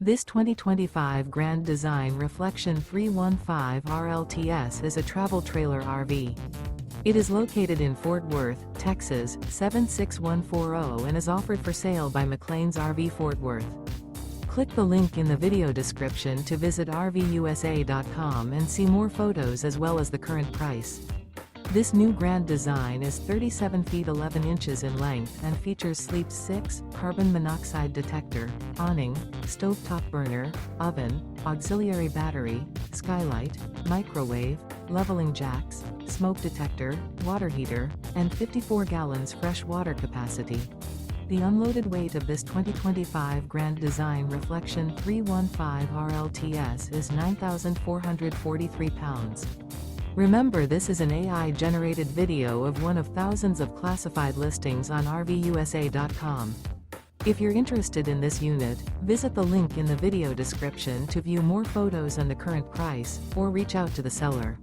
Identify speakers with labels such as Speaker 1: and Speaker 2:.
Speaker 1: This 2025 Grand Design Reflection 315 RLTS is a travel trailer RV. It is located in Fort Worth, Texas, 76140 and is offered for sale by McClain's RV Fort Worth. Click the link in the video description to visit RVUSA.com and see more photos as well as the current price. This new Grand Design is 37 feet 11 inches in length and features sleep 6, carbon monoxide detector, awning, stovetop burner, oven, auxiliary battery, skylight, microwave, leveling jacks, smoke detector, water heater, and 54 gallons fresh water capacity. The unloaded weight of this 2025 Grand Design Reflection 315 RLTS is 9,443 pounds. Remember, this is an AI-generated video of one of thousands of classified listings on RVUSA.com. If you're interested in this unit, visit the link in the video description to view more photos and the current price, or reach out to the seller.